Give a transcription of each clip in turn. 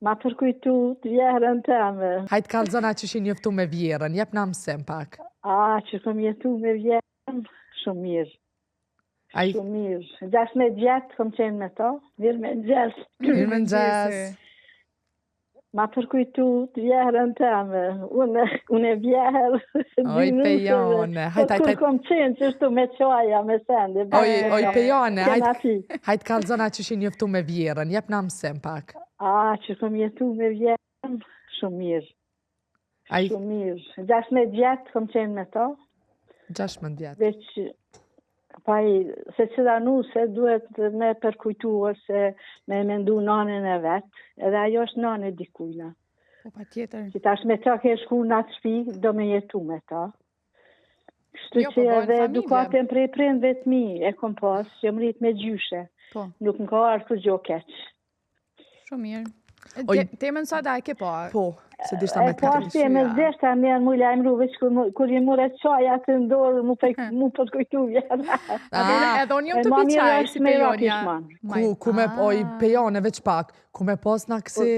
Ma përkujtu të vjerën tëme. Hajtë kalzona që shi njëftu me vjerën, jep na mësim pak. Që kom jetu me vjerën, shumë mirë. Shumë mirë. 16 vjetë kom qenë me to, mirë me nxes. Mirë me nxes. Ma përkujtu të vjerën tëme. Unë e vjerë. Oj, pejone. Kur kom qenë qështu me qoja, me sende. Oj, pejone. Hajtë kalzona që shi njëftu me vjerën, jep na mësim pak. Që kom jetu me vjerën, shumë mirë. Shumë mirë. 16 vjetë kom qenë me to. 16 vjetë. Veç, se cila nuse duhet me përkujtu ose me mendu nanën e vetë, edhe ajo është nanë e dikujna. Pa tjetër. Që tash me ta ke shku në atë shpi, do me jetu me ta. Kështu që edhe edukatën prej prindve të mi e kom pas, që më rrit me gjyshe. Nuk më ka arë kur gjo keqë. Shumë mirë. Temën sa da e ke pa? Po, se dishta me të kërë. E pas temën zdeshta me janë mu lajmru, veç kur je mure qaja të ndorë, mu për kujtu vjetë. Edhe unë jam të pi qaj si pejonja. Ku me, oj, pejone veç pak, ku me pas në kësi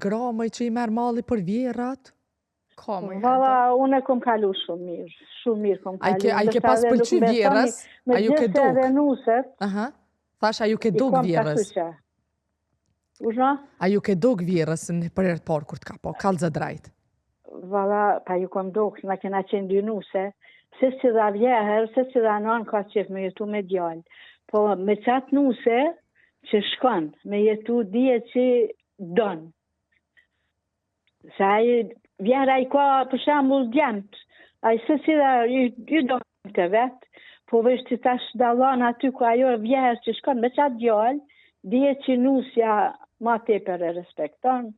gramëj që i merë mali për vjerat? Vala, unë e kom kalu shumë mirë kom kalu. A i ke pas pëlqy vjerës, a ju ke duk? Thash, a ju ke duk vjerës? A ju ke duk vjerës në për ertë parë kur t'ka po, kalë zë drajtë? Vala, pa ju kom duk, në kena qenë dy nuse. Se si dha vjeher, se si dha nanë ka qef me jetu me djallë. Po me qatë nuse që shkon, me jetu dje që donë. Se aji vjera i ka për shambull djemët. Aji se si dha ju donë të vetë, po vesh që tash dalon aty ku ajo vjeher që shkon me qatë djallë, dje që nusja ma teper e respekton,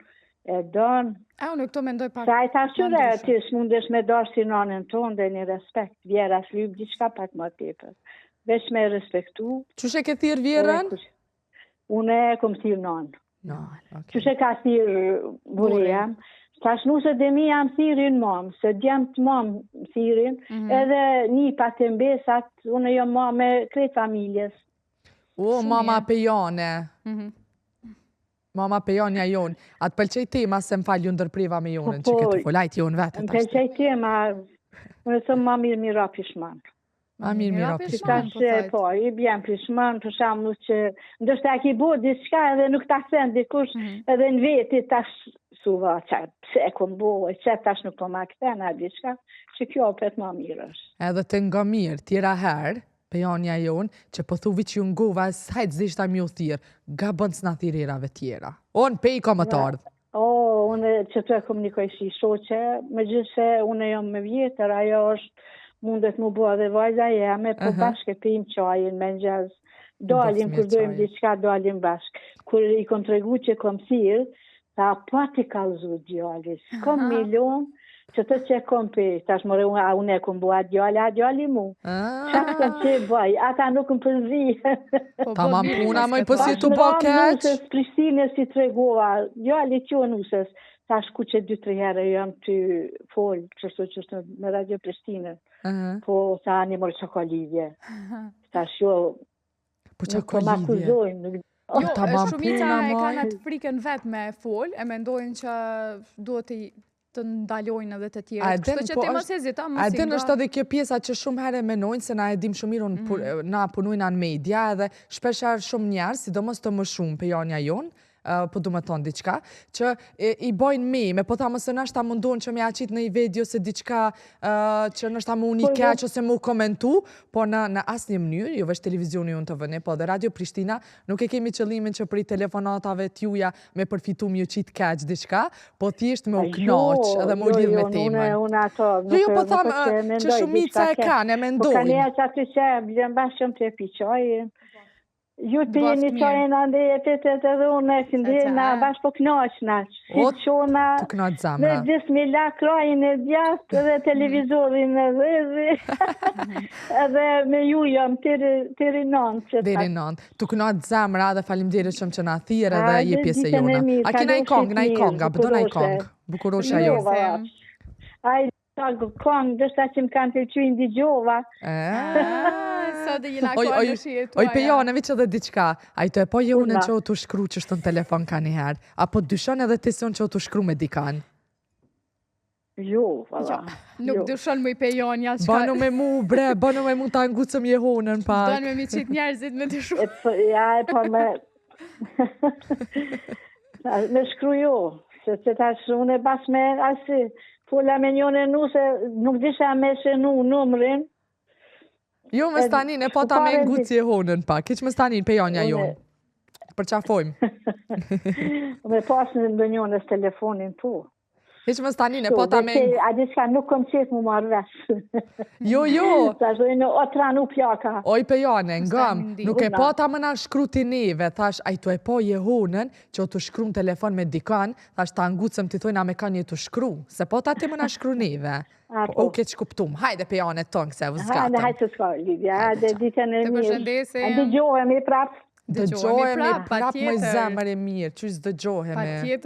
e donë. Unë këto mendoj pak. Sa i tashore, ti s'mundesh me dorë si nanën tonë dhe një respekt. Vjera s'lyp diçka pak ma teper. Vesh me respektu. Qushe ke thirë vjerën? Une kom thirë nanë. Qushe ka thirë bureja. Tash nusët e mi jam thirin mamë, se djemë të mamë thirin, edhe një patë mbesat, une jo ma me kretë familjes. Mama pejone. Mama pejonja jonë. Atë pëlqej tema se më falju ndërpriva me jonën, që këtë folajt jonë vetë. Më pëlqej tema, unë thëmë ma mirë mira pishman. Ma mirë mira pishman, po i bjen pishman, për shamu që ndështë e ki bo diçka edhe nuk ta sen dikush edhe në veti tash suva që pse e kom bo, e që tash nuk po ma këtena diçka, që kjo pet ma mirë është. Edhe të nga mirë, tjera herë, pejonja jonë, që po thuvi që ju nguva, s'hajtë zishta mjë thirë, ga bëndës në thirirave tjera. Onë pej ka më të ardhë. Unë që të e komunikoj si shoqe, me gjithë se unë jam me vjetër, ajo është mundet mu bua dhe vajza jeme, po bashke pim qajin me nxez. Dalim, kur dojmë diçka, dalim bashkë. Kur i kom tregu që kom thirë, ta pati kalzu djallis. Kom milion, që të që kom për, tash mëre unë e kom bua djalli mu. Qatë të që bëj, ata nuk më përzi. Ta ma puna mëj pësi të po keq. Bashkë nusës Prishtinës si tregova, djalli që nusës, tash ku që 2-3 herë jam të folë, qështu me Radio Prishtinën. Po sa një mërë që ka lidhje. Tash jo, nuk po ma kuzojnë. Jo, shumica e kanë atë frikën vetë me folë, e mendojnë që duhet të ndalojnë edhe të tjerë. Kështu që ti mos hezito, mos i nga. A din është edhe kjo pjesa që shumë herë menojnë, se na e dim shumë mirë, na punojna në media, edhe shpeshar shumë njerë, sidomos të më shumë pejonja jonë, po du me thonë diqka, që i bojnë me, po thamë se nështë ta mundon që me aqit në i video se diqka që nështë ta më unë i keq ose më komentu, po në asë një mënyrë, jo veç televizioni unë të vëne, po dhe Radio Prishtina, nuk e kemi qëllimin që për i telefonatave t'juja me përfitu më ju qitë keq diqka, po t'jeshtë me u knaq edhe me u lidh me temën. Jo, po thamë që shumica e kanë, e mendojnë. Po ka një që aty që bjën bashkëm të piqojnë. Ju të jeni qojnë ande e të edhe unë, si ndina bashkë po knaqna, si qona, me gjithë me lakrajnë e djatë edhe televizorin edhe me ju jam të rinant. Dhe rinant. Tu knaqë zamra dhe falimderit shumë që na thirë edhe je pjesë e jona. A ki na i konga, bëdo na i kongë, bukurosha jo. Kongë, dështë që më kanë të qujnë di gjova. sot dhe jena kohë në shije tuaja. Oj, Pejone, vi që dhe diqka. A i të e po je unën që o të shkru që shtë në telefon ka njëherë? Apo dyshon edhe të sion që o të shkru me dikan? Jo, valla. Nuk dyshon më i Pejonja. Banu me mu, bre, banu me mu të angucëm je honën pak. Donë me mi qitë njerëzit me dyshu. Ja, po me... Me shkru jo, se që ta shune bas me asi... Fola me njone nu se nuk disha me shenu numrin. Jo, më stanin, e po ta me nguci e honën pak. Kiq më stanin, Pejonja jonë. Për qa fojmë? Me pasë në njone së telefonin tu. Hiq më stanin, e po ta me... A diska nuk kom qetë mu marrë vesh. Jo. Ta shdojnë otra nuk pjaka. Oj, Pejone, ngëm, nuk e po ta më na shkru ti neve. Thash, a i tu e po je honën që o të shkru në telefon me dikan, thash ta ngucëm ti thojnë a me ka një të shkru. Se po ta ti më na shkru neve. O ke që kuptum. Hajde, Pejone, tonë, këse vë zgatëm. Hajde të shkoj, Lidja. Hajde, ditën e mirë. Të përshëndesim. A dëgjohemi prapë. Dëgjohemi prapë me zemër e mirë. Qysh dëgjohemi.